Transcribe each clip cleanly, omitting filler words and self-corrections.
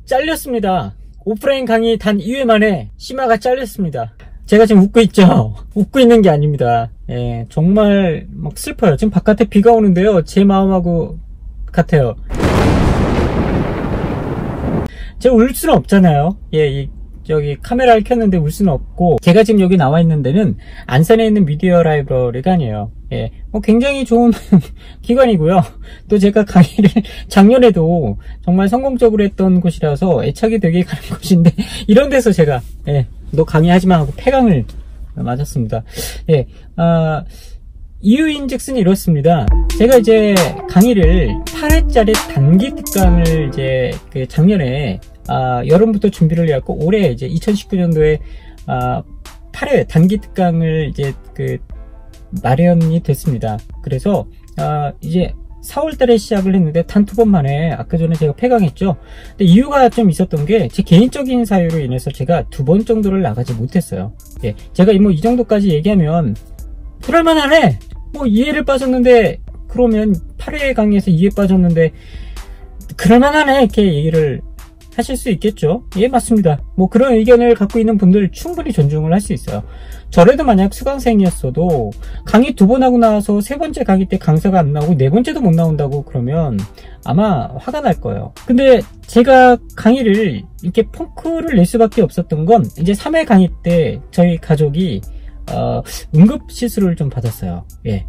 잘렸습니다. 오프라인 강의 단 2회 만에 심화가 잘렸습니다. 제가 지금 웃고 있죠? 웃고 있는 게 아닙니다. 예, 정말 막 슬퍼요. 지금 바깥에 비가 오는데요. 제 마음하고 같아요. 제가 울 수는 없잖아요. 예, 여기 카메라를 켰는데 울 수는 없고, 제가 지금 여기 나와 있는 데는 안산에 있는 미디어 라이브러리가 아니에요. 예, 굉장히 좋은 기관이고요. 또 제가 강의를 작년에도 정말 성공적으로 했던 곳이라서 애착이 되게 가는 곳인데, 이런 데서 제가, 너 강의하지마 하고 폐강을 맞았습니다. 예, 이유인 즉슨 이렇습니다. 제가 이제 강의를 8회짜리 단기 특강을 이제 작년에 여름부터 준비를 해왔고, 올해 이제 2019년도에 8회 단기 특강을 이제 마련이 됐습니다. 그래서 이제 4월달에 시작을 했는데 단 2번 만에 아까 전에 제가 폐강했죠. 근데 이유가 좀 있었던 게 제 개인적인 사유로 인해서 제가 2번 정도를 나가지 못했어요. 예, 제가 이 정도까지 얘기하면 그럴만하네. 2회를 빠졌는데, 그러면 8회 강의에서 2회 빠졌는데 그럴만하네, 이렇게 얘기를 하실 수 있겠죠. 예, 맞습니다. 그런 의견을 갖고 있는 분들 충분히 존중을 할 수 있어요. 저라도 만약 수강생이었어도 강의 2번 하고 나와서 3번째 강의 때 강사가 안 나오고 4번째도 못 나온다고 그러면 아마 화가 날 거예요. 근데 제가 강의를 이렇게 펑크를 낼 수밖에 없었던 건, 이제 3회 강의 때 저희 가족이 응급 시술을 좀 받았어요. 예.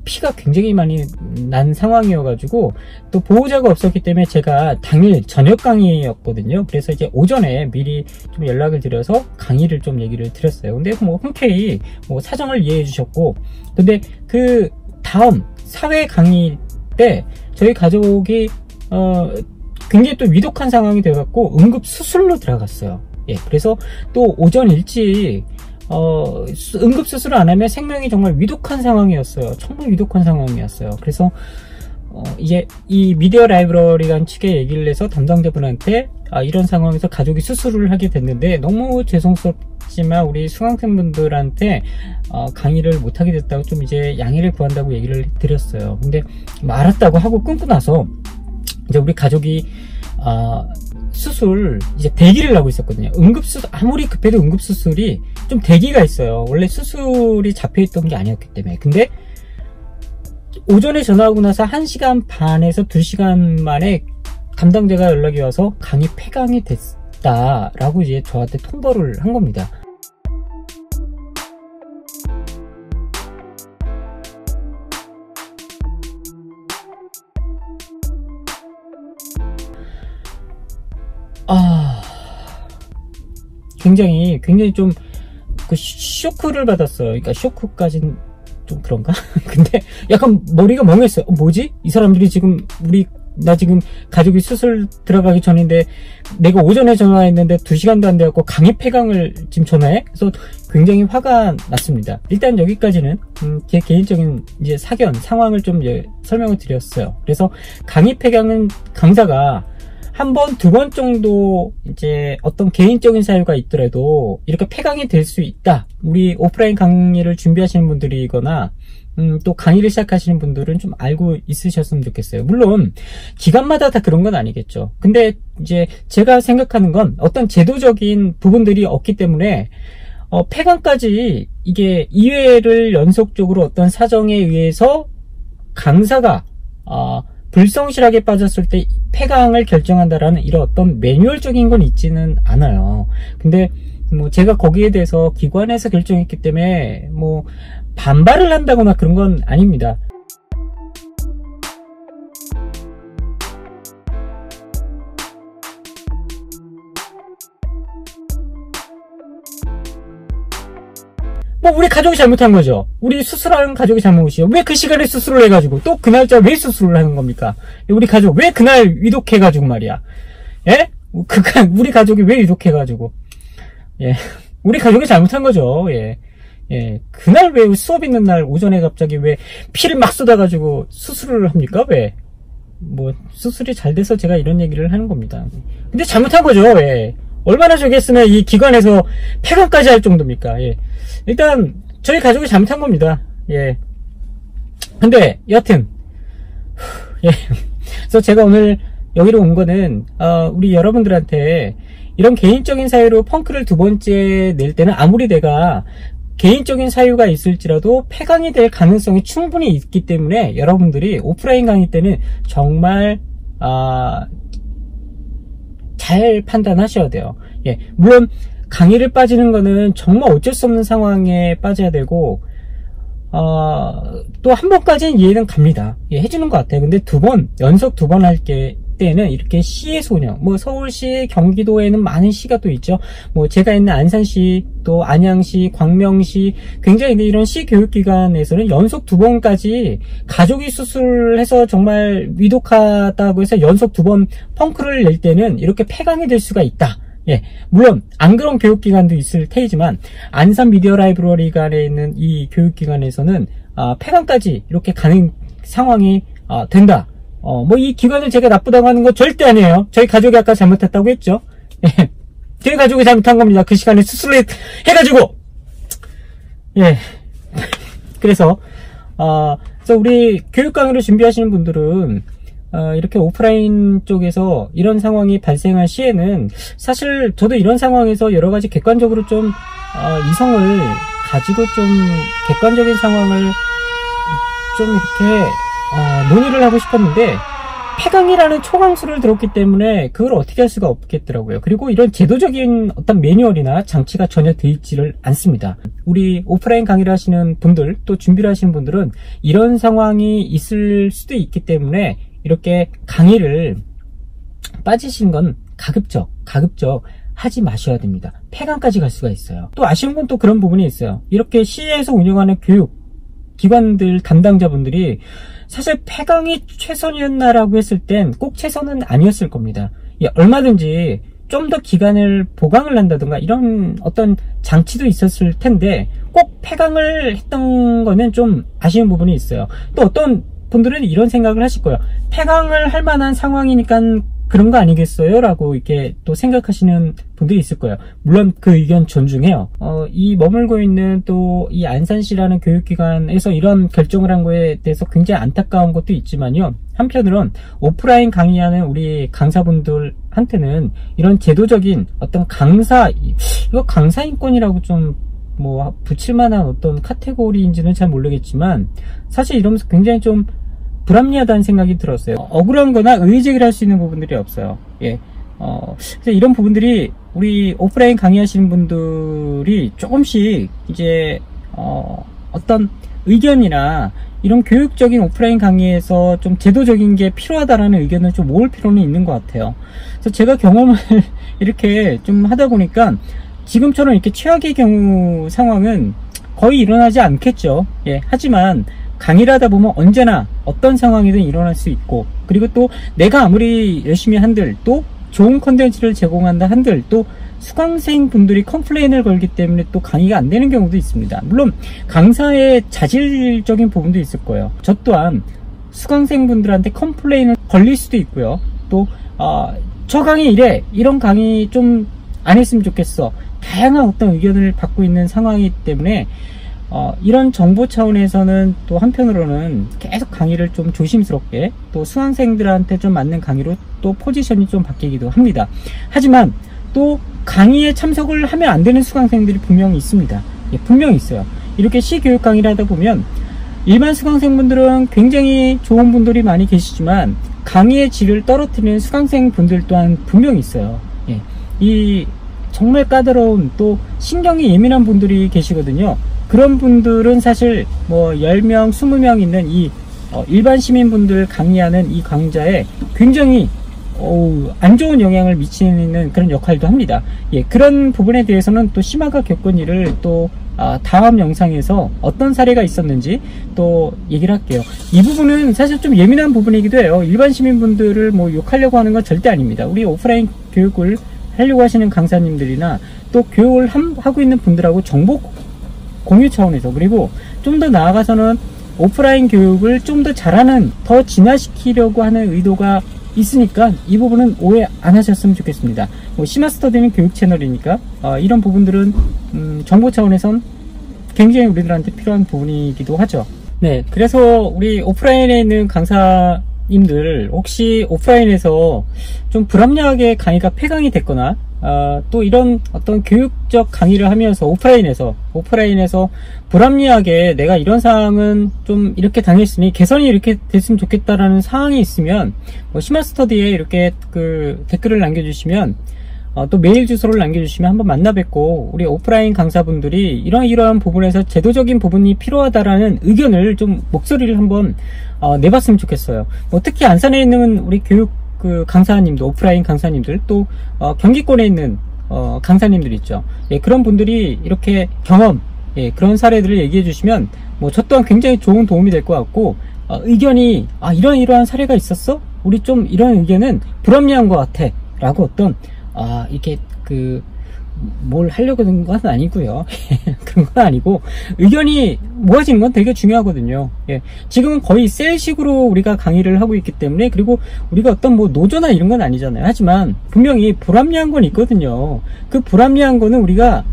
피가 굉장히 많이 난 상황이어가지고, 또 보호자가 없었기 때문에 제가 당일 저녁 강의였거든요. 그래서 이제 오전에 미리 좀 연락을 드려서 강의를 좀 얘기를 드렸어요. 근데 흔쾌히 사정을 이해해 주셨고, 근데 다음 4회 강의 때 저희 가족이 굉장히 또 위독한 상황이 돼갖고 응급 수술로 들어갔어요. 예. 그래서 또 오전 일찍 응급수술을 안 하면 생명이 정말 위독한 상황이었어요. 정말 위독한 상황이었어요. 그래서 이제 이 미디어 라이브러리관 측에 얘기를 해서 담당자분한테 이런 상황에서 가족이 수술을 하게 됐는데 너무 죄송스럽지만 우리 수강생분들한테 강의를 못하게 됐다고 좀 이제 양해를 구한다고 얘기를 드렸어요. 근데 알았다고 하고 끊고 나서 이제 우리 가족이 수술 이제 대기를 하고 있었거든요. 응급수술, 아무리 급해도 응급수술이 좀 대기가 있어요. 원래 수술이 잡혀있던 게 아니었기 때문에. 근데 오전에 전화하고 나서 1시간 반에서 2시간 만에 담당자가 연락이 와서 강의 폐강이 됐다라고 이제 저한테 통보를 한 겁니다. 굉장히 좀 쇼크를 받았어요. 그러니까 쇼크까지는 좀 그런가? 근데 약간 머리가 멍했어요. 뭐지? 이 사람들이 지금 나 지금 가족이 수술 들어가기 전인데 내가 오전에 전화했는데 2시간도 안 돼갖고 강의 폐강을 지금 전화해? 그래서 굉장히 화가 났습니다. 일단 여기까지는 제 개인적인 이제 상황을 좀 설명을 드렸어요. 그래서 강의 폐강은 강사가 1번, 2번 정도 이제 어떤 개인적인 사유가 있더라도 이렇게 폐강이 될 수 있다. 우리 오프라인 강의를 준비하시는 분들이거나 또 강의를 시작하시는 분들은 좀 알고 있으셨으면 좋겠어요. 물론 기관마다 다 그런 건 아니겠죠. 근데 이제 제가 생각하는 건 어떤 제도적인 부분들이 없기 때문에 폐강까지 이게 2회를 연속적으로 어떤 사정에 의해서 강사가 불성실하게 빠졌을 때 폐강을 결정한다라는 이런 어떤 매뉴얼적인 건 있지는 않아요. 근데 제가 거기에 대해서 기관에서 결정했기 때문에 반발을 한다거나 그런 건 아닙니다. 우리 가족이 잘못한 거죠. 우리 수술하는 가족이 잘못이에요. 왜 그 시간에 수술을 해가지고 또 그 날짜 왜 수술을 하는 겁니까? 우리 가족 왜 그날 위독해가지고 말이야. 예? 우리 가족이 왜 위독해가지고. 예. 우리 가족이 잘못한 거죠. 예. 예. 그날 왜 수업 있는 날 오전에 갑자기 왜 피를 막 쏟아가지고 수술을 합니까? 왜? 수술이 잘 돼서 제가 이런 얘기를 하는 겁니다. 근데 잘못한 거죠. 예. 얼마나 저기 했으면 이 기관에서 폐강까지 할 정도입니까? 예. 일단 저희 가족이 잘못한 겁니다. 예. 근데 여하튼 예. 그래서 제가 오늘 여기로 온 거는 우리 여러분들한테 이런 개인적인 사유로 펑크를 두 번째 낼 때는 아무리 내가 개인적인 사유가 있을지라도 폐강이 될 가능성이 충분히 있기 때문에 여러분들이 오프라인 강의 때는 정말 잘 판단하셔야 돼요. 예, 물론 강의를 빠지는 거는 정말 어쩔 수 없는 상황에 빠져야 되고 또 한 번까지는 이해는 갑니다. 예, 해주는 것 같아요. 근데 연속 두 번 할 때는 이렇게 시의 소녀, 뭐 서울시, 경기도에는 많은 시가 또 있죠. 뭐 제가 있는 안산시, 또 안양시, 광명시, 굉장히 이런 시 교육기관에서는 연속 두 번까지 가족이 수술해서 정말 위독하다고 해서 연속 두 번 펑크를 낼 때는 이렇게 폐강이 될 수가 있다. 예, 물론 안 그런 교육기관도 있을 테지만 안산 미디어 라이브러리관에 있는 이 교육기관에서는 폐강까지 이렇게 가는 상황이 된다. 뭐 이 기관을 제가 나쁘다고 하는 거 절대 아니에요. 저희 가족이 아까 잘못했다고 했죠. 예, 저희 가족이 잘못한 겁니다. 그 시간에 수술을 해가지고. 예, 그래서 우리 교육 강의를 준비하시는 분들은 이렇게 오프라인 쪽에서 이런 상황이 발생할 시에는 사실 저도 이런 상황에서 여러 가지 객관적으로 좀 이성을 가지고 좀 객관적인 상황을 좀 이렇게 논의를 하고 싶었는데 폐강이라는 초강수를 들었기 때문에 그걸 어떻게 할 수가 없겠더라고요. 그리고 이런 제도적인 어떤 매뉴얼이나 장치가 전혀 되어 있지를 않습니다. 우리 오프라인 강의를 하시는 분들, 또 준비를 하시는 분들은 이런 상황이 있을 수도 있기 때문에 이렇게 강의를 빠지신 건 가급적 하지 마셔야 됩니다. 폐강까지 갈 수가 있어요. 또 아쉬운 건 또 그런 부분이 있어요. 이렇게 시에서 운영하는 교육 기관들 담당자분들이 사실 폐강이 최선이었나라고 했을 땐 꼭 최선은 아니었을 겁니다. 얼마든지 좀 더 기간을 보강을 한다든가 이런 어떤 장치도 있었을 텐데 꼭 폐강을 했던 거는 좀 아쉬운 부분이 있어요. 또 어떤 분들은 이런 생각을 하실 거예요. 폐강을 할 만한 상황이니까 그런 거 아니겠어요? 라고 이렇게 또 생각하시는 분들이 있을 거예요. 물론 그 의견 존중해요. 이 머물고 있는 또 이 안산시라는 교육기관에서 이런 결정을 한 거에 대해서 굉장히 안타까운 것도 있지만요. 한편으론 오프라인 강의하는 우리 강사분들한테는 이런 제도적인 어떤 이거 강사인권이라고 좀 뭐 붙일만한 어떤 카테고리인지는 잘 모르겠지만 사실 이러면서 굉장히 좀 불합리하다는 생각이 들었어요. 억울한 거나 의제기를 할 수 있는 부분들이 없어요. 예. 그래서 이런 부분들이 우리 오프라인 강의하시는 분들이 조금씩 이제 어떤 의견이나 이런 교육적인 오프라인 강의에서 좀 제도적인 게 필요하다라는 의견을 좀 모을 필요는 있는 것 같아요. 그래서 제가 경험을 이렇게 좀 하다 보니까 지금처럼 이렇게 최악의 경우 상황은 거의 일어나지 않겠죠. 예. 하지만 강의를 하다 보면 언제나 어떤 상황이든 일어날 수 있고, 그리고 또 내가 아무리 열심히 한들 또 좋은 컨텐츠를 제공한다 한들 또 수강생 분들이 컴플레인을 걸기 때문에 또 강의가 안 되는 경우도 있습니다. 물론 강사의 자질적인 부분도 있을 거예요. 저 또한 수강생 분들한테 컴플레인을 걸릴 수도 있고요. 또 저 강의 이런 강의 좀 안 했으면 좋겠어, 다양한 어떤 의견을 받고 있는 상황이기 때문에 이런 정보 차원에서는 또 한편으로는 계속 강의를 좀 조심스럽게 또 수강생들한테 좀 맞는 강의로 또 포지션이 좀 바뀌기도 합니다. 하지만 또 강의에 참석을 하면 안 되는 수강생들이 분명히 있습니다. 예, 분명히 있어요. 이렇게 시교육 강의를 하다 보면 일반 수강생분들은 굉장히 좋은 분들이 많이 계시지만 강의의 질을 떨어뜨리는 수강생분들 또한 분명히 있어요. 예, 이 정말 까다로운 또 신경이 예민한 분들이 계시거든요. 그런 분들은 사실 뭐 10명, 20명 있는 이 일반 시민분들 강의하는 이 강좌에 굉장히 안 좋은 영향을 미치는 그런 역할도 합니다. 예, 그런 부분에 대해서는 또 심화가 겪은 일을 또 다음 영상에서 어떤 사례가 있었는지 또 얘기를 할게요. 이 부분은 사실 좀 예민한 부분이기도 해요. 일반 시민분들을 뭐 욕하려고 하는 건 절대 아닙니다. 우리 오프라인 교육을 하려고 하시는 강사님들이나 또 교육을 하고 있는 분들하고 정보 공유 차원에서, 그리고 좀 더 나아가서는 오프라인 교육을 좀 더 잘하는, 더 진화시키려고 하는 의도가 있으니까 이 부분은 오해 안 하셨으면 좋겠습니다. 뭐 시마스터디는 교육 채널이니까 이런 부분들은 정보 차원에선 굉장히 우리들한테 필요한 부분이기도 하죠. 네, 그래서 우리 오프라인에 있는 강사 님들 혹시 오프라인에서 좀 불합리하게 강의가 폐강이 됐거나 또 이런 어떤 교육적 강의를 하면서 오프라인에서 불합리하게 내가 이런 사항은 좀 이렇게 당했으니 개선이 이렇게 됐으면 좋겠다라는 사항이 있으면 뭐 시마스터디에 이렇게 그 댓글을 남겨주시면 또 메일 주소를 남겨주시면 한번 만나 뵙고 우리 오프라인 강사분들이 이러한 부분에서 제도적인 부분이 필요하다라는 의견을 좀 목소리를 한번 내봤으면 좋겠어요. 뭐 특히 안산에 있는 우리 교육 그 강사님들, 오프라인 강사님들, 또 경기권에 있는 강사님들 있죠. 예, 그런 분들이 이렇게 경험, 예, 그런 사례들을 얘기해 주시면 뭐 저 또한 굉장히 좋은 도움이 될 것 같고 의견이 이러한 사례가 있었어? 우리 좀 이런 의견은 불합리한 것 같아 라고 어떤 이렇게 뭘 하려고 하는 건 아니고요. 그런 건 아니고 의견이 모아지는 건 되게 중요하거든요. 예. 지금은 거의 셀식으로 우리가 강의를 하고 있기 때문에, 그리고 우리가 어떤 뭐 노조나 이런 건 아니잖아요. 하지만 분명히 불합리한 건 있거든요. 그 불합리한 거는 우리가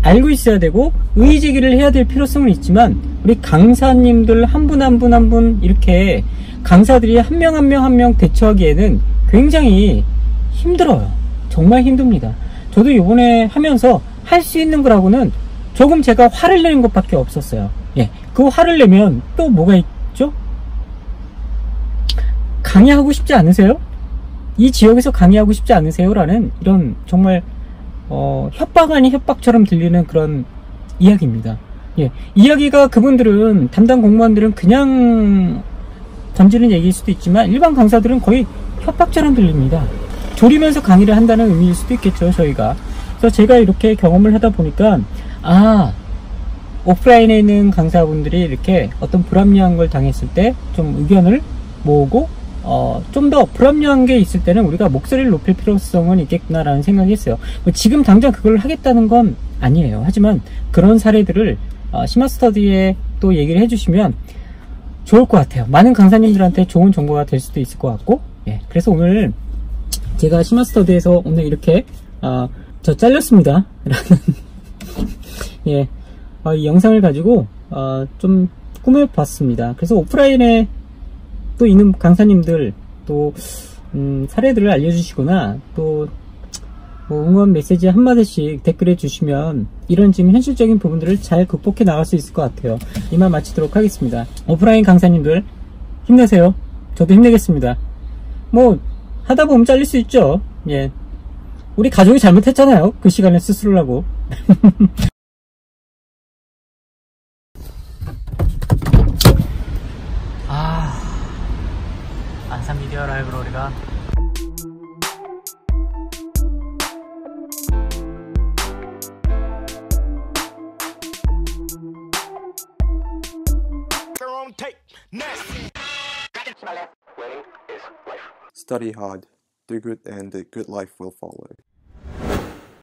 알고 있어야 되고 의제기를 해야 될 필요성은 있지만, 우리 강사님들 한 분 한 분 한 분 이렇게 강사들이 한 명 한 명 한 명 대처하기에는 굉장히 힘들어요. 정말 힘듭니다. 저도 요번에 하면서 할 수 있는 거라고는 조금 제가 화를 내는 것밖에 없었어요. 예, 그 화를 내면 또 뭐가 있죠? 강의하고 싶지 않으세요? 이 지역에서 강의하고 싶지 않으세요? 라는 이런 정말 협박 아닌 협박처럼 들리는 그런 이야기입니다. 예, 이야기가 그분들은 담당 공무원들은 그냥 던지는 얘기일 수도 있지만 일반 강사들은 거의 협박처럼 들립니다. 졸이면서 강의를 한다는 의미일 수도 있겠죠, 저희가. 그래서 제가 이렇게 경험을 하다 보니까 오프라인에 있는 강사분들이 이렇게 어떤 불합리한 걸 당했을 때 좀 의견을 모으고 좀 더 불합리한 게 있을 때는 우리가 목소리를 높일 필요성은 있겠구나라는 생각이 했어요. 뭐 지금 당장 그걸 하겠다는 건 아니에요. 하지만 그런 사례들을 시마스터디에 또 얘기를 해주시면 좋을 것 같아요. 많은 강사님들한테 좋은 정보가 될 수도 있을 것 같고, 예, 그래서 오늘 제가 시마스터디에서 오늘 이렇게 저 잘렸습니다 라는 예, 이 영상을 가지고 좀 꾸며봤습니다. 그래서 오프라인에 또 있는 강사님들 또 사례들을 알려주시거나 또 뭐 응원 메시지 한마디씩 댓글해 주시면 이런 지금 현실적인 부분들을 잘 극복해 나갈 수 있을 것 같아요. 이만 마치도록 하겠습니다. 오프라인 강사님들 힘내세요. 저도 힘내겠습니다. 뭐 하다 보면 잘릴 수 있죠. 예, 우리 가족이 잘못했잖아요. 그 시간에 스스로 하고. 안산 미디어 라이브러리가 Study hard, do good, and a good life will follow.